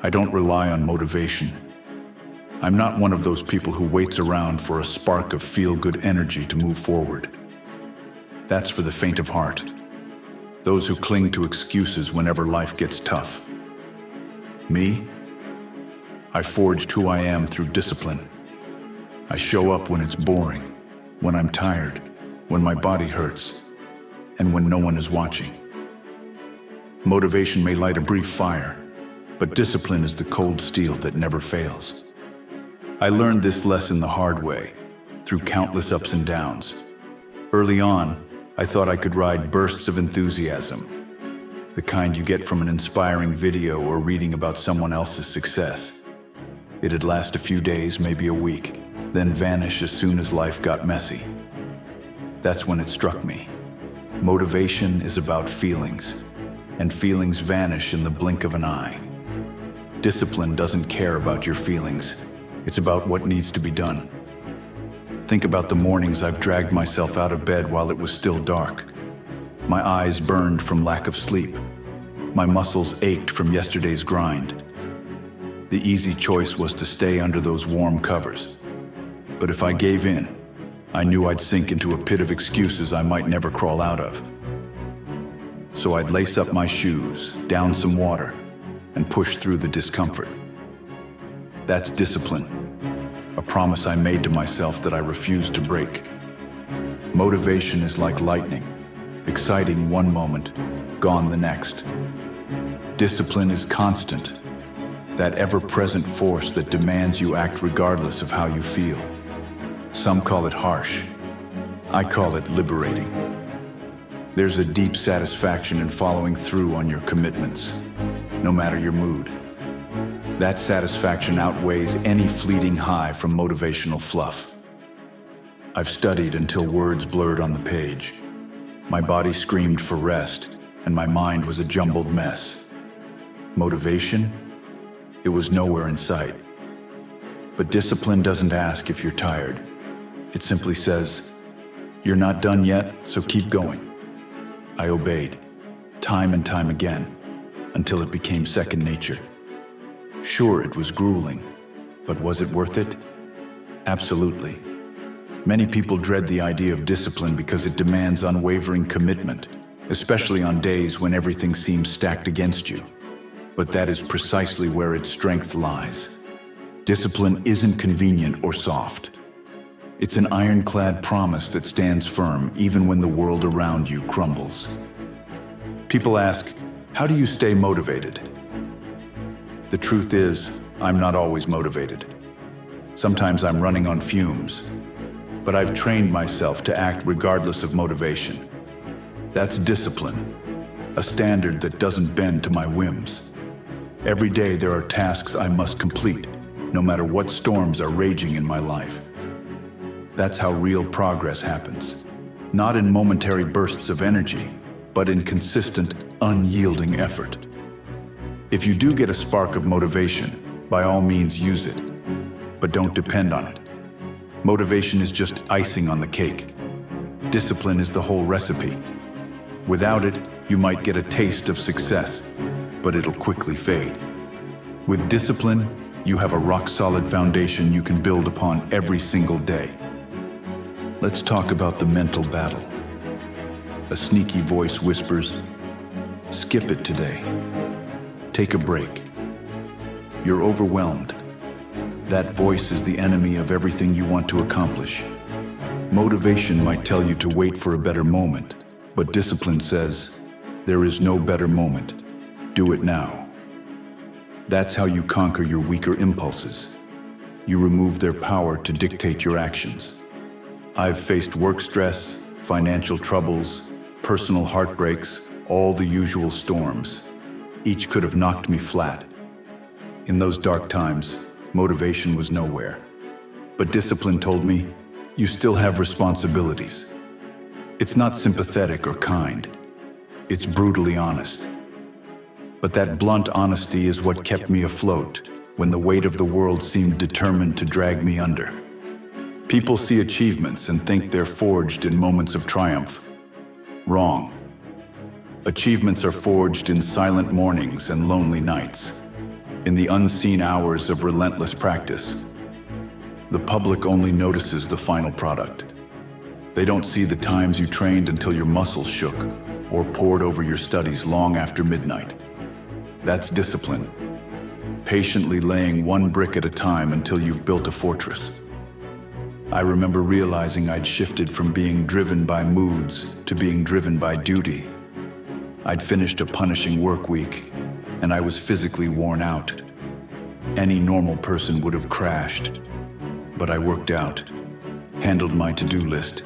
I don't rely on motivation. I'm not one of those people who waits around for a spark of feel-good energy to move forward. That's for the faint of heart. Those who cling to excuses whenever life gets tough. Me? I forged who I am through discipline. I show up when it's boring, when I'm tired, when my body hurts, and when no one is watching. Motivation may light a brief fire, but discipline is the cold steel that never fails. I learned this lesson the hard way, through countless ups and downs. Early on, I thought I could ride bursts of enthusiasm, the kind you get from an inspiring video or reading about someone else's success. It'd last a few days, maybe a week, then vanish as soon as life got messy. That's when it struck me. Motivation is about feelings, and feelings vanish in the blink of an eye. Discipline doesn't care about your feelings. It's about what needs to be done. Think about the mornings I've dragged myself out of bed while it was still dark. My eyes burned from lack of sleep. My muscles ached from yesterday's grind. The easy choice was to stay under those warm covers. But if I gave in, I knew I'd sink into a pit of excuses I might never crawl out of. So I'd lace up my shoes, down some water, and push through the discomfort. That's discipline, a promise I made to myself that I refused to break. Motivation is like lightning, exciting one moment, gone the next. Discipline is constant, that ever-present force that demands you act regardless of how you feel. Some call it harsh. I call it liberating. There's a deep satisfaction in following through on your commitments, no matter your mood. That satisfaction outweighs any fleeting high from motivational fluff. I've studied until words blurred on the page. My body screamed for rest, and my mind was a jumbled mess. Motivation? It was nowhere in sight. But discipline doesn't ask if you're tired. It simply says, "You're not done yet, so keep going." I obeyed, time and time again, until it became second nature. Sure, it was grueling, but was it worth it? Absolutely. Many people dread the idea of discipline because it demands unwavering commitment, especially on days when everything seems stacked against you. But that is precisely where its strength lies. Discipline isn't convenient or soft. It's an ironclad promise that stands firm even when the world around you crumbles. People ask, how do you stay motivated? The truth is, I'm not always motivated. Sometimes I'm running on fumes, but I've trained myself to act regardless of motivation. That's discipline, a standard that doesn't bend to my whims. Every day there are tasks I must complete, no matter what storms are raging in my life. That's how real progress happens, not in momentary bursts of energy, but in consistent, unyielding effort. If you do get a spark of motivation, by all means use it, but don't depend on it. Motivation is just icing on the cake. Discipline is the whole recipe. Without it, you might get a taste of success, but it'll quickly fade. With discipline, you have a rock-solid foundation you can build upon every single day. Let's talk about the mental battle. A sneaky voice whispers, "Skip it today. Take a break. You're overwhelmed." That voice is the enemy of everything you want to accomplish. Motivation might tell you to wait for a better moment, but discipline says, there is no better moment. Do it now. That's how you conquer your weaker impulses. You remove their power to dictate your actions. I've faced work stress, financial troubles, personal heartbreaks, all the usual storms. Each could have knocked me flat. In those dark times, motivation was nowhere. But discipline told me, you still have responsibilities. It's not sympathetic or kind. It's brutally honest. But that blunt honesty is what kept me afloat when the weight of the world seemed determined to drag me under. People see achievements and think they're forged in moments of triumph. Wrong. Achievements are forged in silent mornings and lonely nights. in the unseen hours of relentless practice. The public only notices the final product. They don't see the times you trained until your muscles shook or pored over your studies long after midnight. That's discipline. Patiently laying one brick at a time until you've built a fortress. I remember realizing I'd shifted from being driven by moods to being driven by duty. I'd finished a punishing work week, and I was physically worn out. Any normal person would have crashed, but I worked out, handled my to-do list,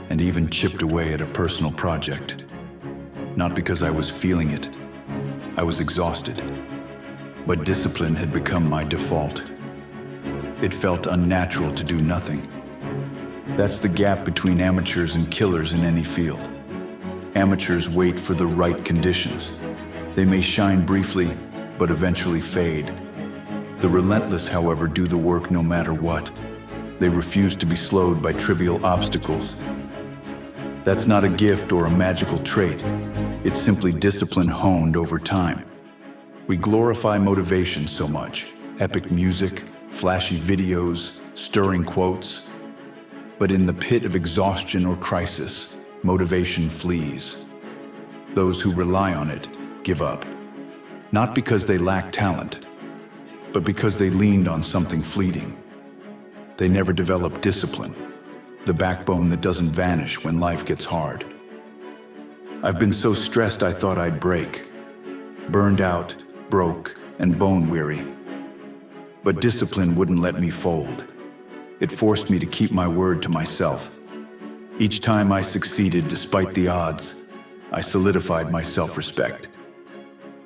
and even chipped away at a personal project. Not because I was feeling it, I was exhausted. But discipline had become my default. It felt unnatural to do nothing. That's the gap between amateurs and killers in any field. Amateurs wait for the right conditions. They may shine briefly, but eventually fade. The relentless, however, do the work no matter what. They refuse to be slowed by trivial obstacles. That's not a gift or a magical trait. It's simply discipline honed over time. We glorify motivation so much. Epic music, flashy videos, stirring quotes. But in the pit of exhaustion or crisis, motivation flees. Those who rely on it give up. Not because they lack talent, but because they leaned on something fleeting. They never developed discipline, the backbone that doesn't vanish when life gets hard. I've been so stressed I thought I'd break. Burned out, broke, and bone-weary. But discipline wouldn't let me fold. It forced me to keep my word to myself. Each time I succeeded despite the odds, I solidified my self-respect.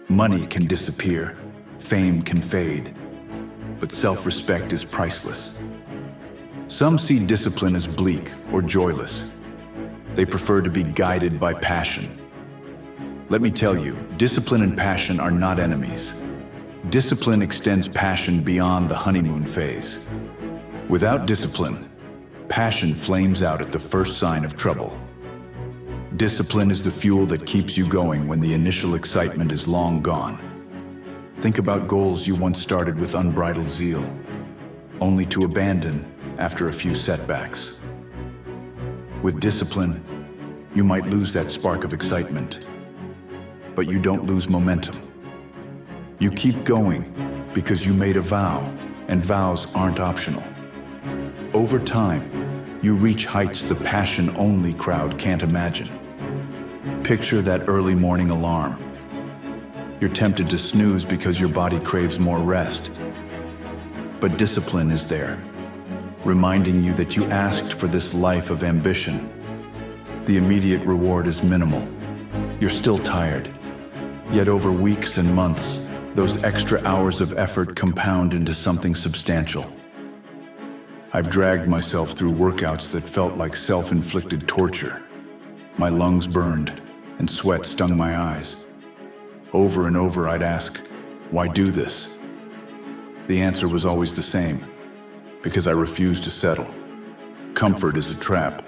Money can disappear, fame can fade, but self-respect is priceless. Some see discipline as bleak or joyless. They prefer to be guided by passion. Let me tell you, discipline and passion are not enemies. Discipline extends passion beyond the honeymoon phase. Without discipline, passion flames out at the first sign of trouble. Discipline is the fuel that keeps you going when the initial excitement is long gone. Think about goals you once started with unbridled zeal, only to abandon after a few setbacks. With discipline, you might lose that spark of excitement, but you don't lose momentum. You keep going because you made a vow, and vows aren't optional. Over time, you reach heights the passion-only crowd can't imagine. Picture that early morning alarm. You're tempted to snooze because your body craves more rest. But discipline is there, reminding you that you asked for this life of ambition. The immediate reward is minimal. You're still tired. Yet over weeks and months, those extra hours of effort compound into something substantial. I've dragged myself through workouts that felt like self-inflicted torture. My lungs burned, and sweat stung my eyes. Over and over I'd ask, why do this? The answer was always the same, because I refused to settle. Comfort is a trap,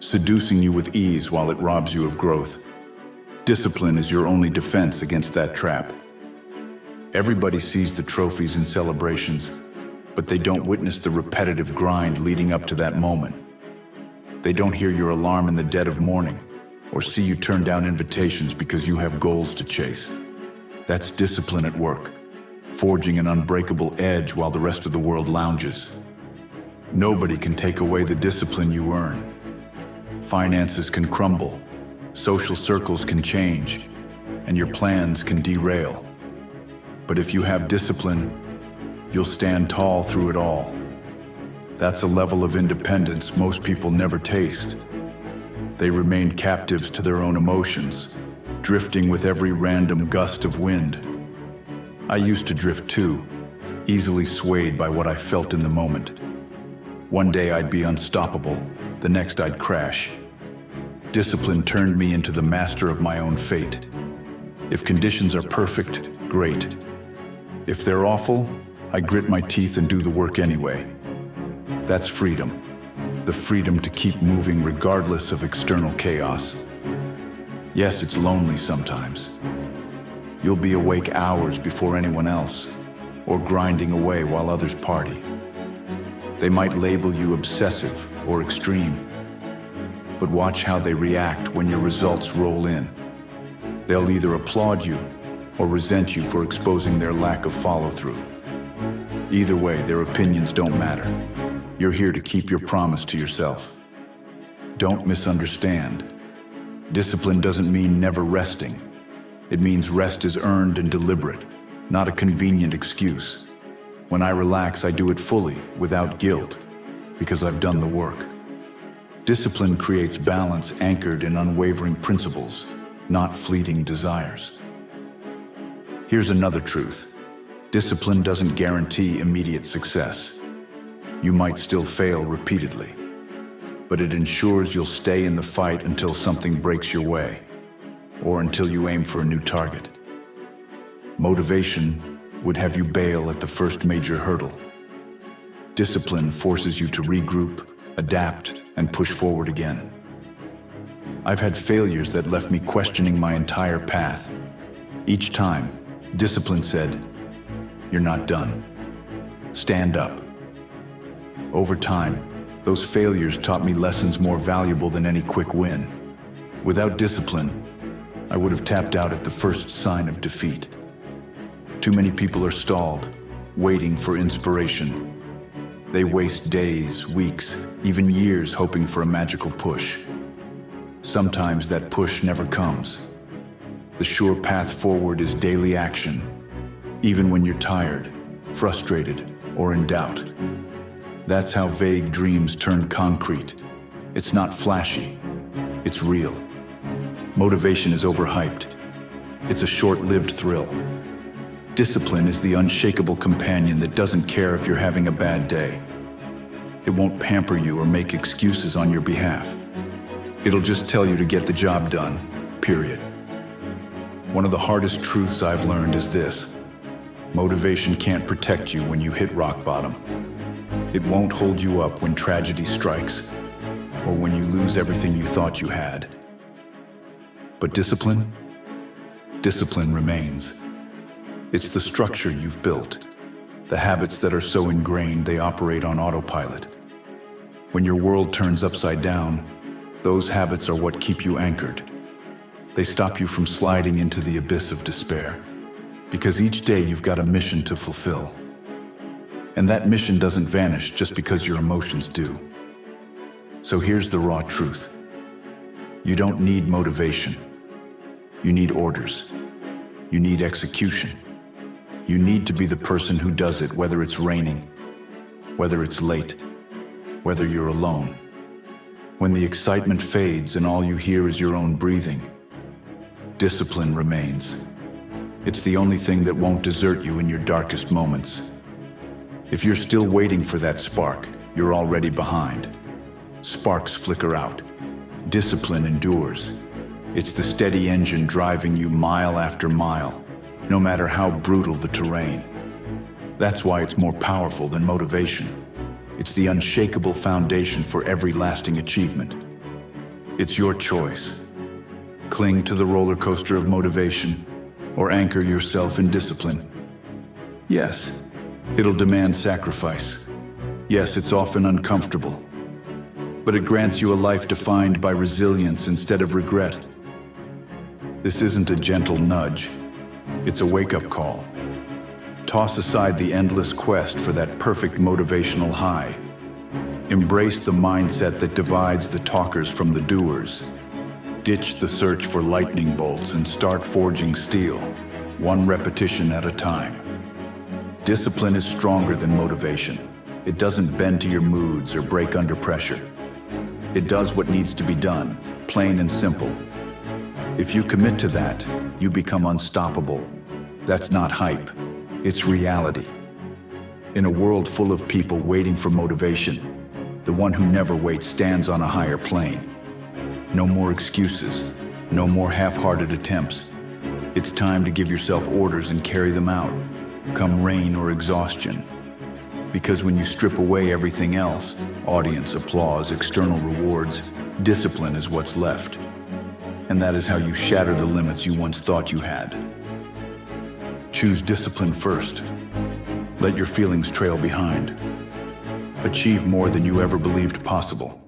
seducing you with ease while it robs you of growth. Discipline is your only defense against that trap. Everybody sees the trophies and celebrations, but they don't witness the repetitive grind leading up to that moment. They don't hear your alarm in the dead of morning, or see you turn down invitations because you have goals to chase. That's discipline at work, forging an unbreakable edge while the rest of the world lounges. Nobody can take away the discipline you earn. Finances can crumble, social circles can change, and your plans can derail. But if you have discipline, you'll stand tall through it all. That's a level of independence most people never taste. They remain captives to their own emotions, drifting with every random gust of wind. I used to drift too, easily swayed by what I felt in the moment. One day I'd be unstoppable, the next I'd crash. Discipline turned me into the master of my own fate. If conditions are perfect, great. If they're awful, I grit my teeth and do the work anyway. That's freedom. The freedom to keep moving regardless of external chaos. Yes, it's lonely sometimes. You'll be awake hours before anyone else, or grinding away while others party. They might label you obsessive or extreme, but watch how they react when your results roll in. They'll either applaud you or resent you for exposing their lack of follow-through. Either way, their opinions don't matter. You're here to keep your promise to yourself. Don't misunderstand. Discipline doesn't mean never resting. It means rest is earned and deliberate, not a convenient excuse. When I relax, I do it fully, without guilt, because I've done the work. Discipline creates balance anchored in unwavering principles, not fleeting desires. Here's another truth. Discipline doesn't guarantee immediate success. You might still fail repeatedly, but it ensures you'll stay in the fight until something breaks your way, or until you aim for a new target. Motivation would have you bail at the first major hurdle. Discipline forces you to regroup, adapt, and push forward again. I've had failures that left me questioning my entire path. Each time, discipline said, "You're not done. Stand up." Over time, those failures taught me lessons more valuable than any quick win. Without discipline, I would have tapped out at the first sign of defeat. Too many people are stalled, waiting for inspiration. They waste days, weeks, even years hoping for a magical push. Sometimes that push never comes. The sure path forward is daily action, even when you're tired, frustrated, or in doubt. That's how vague dreams turn concrete. It's not flashy, it's real. Motivation is overhyped. It's a short-lived thrill. Discipline is the unshakable companion that doesn't care if you're having a bad day. It won't pamper you or make excuses on your behalf. It'll just tell you to get the job done, period. One of the hardest truths I've learned is this: motivation can't protect you when you hit rock bottom. It won't hold you up when tragedy strikes, or when you lose everything you thought you had. But discipline? Discipline remains. It's the structure you've built, the habits that are so ingrained they operate on autopilot. When your world turns upside down, those habits are what keep you anchored. They stop you from sliding into the abyss of despair, because each day you've got a mission to fulfill. And that mission doesn't vanish just because your emotions do. So here's the raw truth. You don't need motivation. You need orders. You need execution. You need to be the person who does it, whether it's raining, whether it's late, whether you're alone. When the excitement fades and all you hear is your own breathing, discipline remains. It's the only thing that won't desert you in your darkest moments. If you're still waiting for that spark, you're already behind. Sparks flicker out. Discipline endures. It's the steady engine driving you mile after mile, no matter how brutal the terrain. That's why it's more powerful than motivation. It's the unshakable foundation for every lasting achievement. It's your choice. Cling to the roller coaster of motivation, or anchor yourself in discipline. Yes, it'll demand sacrifice. Yes, it's often uncomfortable. But it grants you a life defined by resilience instead of regret. This isn't a gentle nudge. It's a wake-up call. Toss aside the endless quest for that perfect motivational high. Embrace the mindset that divides the talkers from the doers. Ditch the search for lightning bolts and start forging steel, one repetition at a time. Discipline is stronger than motivation. It doesn't bend to your moods or break under pressure. It does what needs to be done, plain and simple. If you commit to that, you become unstoppable. That's not hype, it's reality. In a world full of people waiting for motivation, the one who never waits stands on a higher plane. No more excuses, no more half-hearted attempts. It's time to give yourself orders and carry them out, come rain or exhaustion. Because when you strip away everything else, audience, applause, external rewards, discipline is what's left. And that is how you shatter the limits you once thought you had. Choose discipline first. Let your feelings trail behind. Achieve more than you ever believed possible.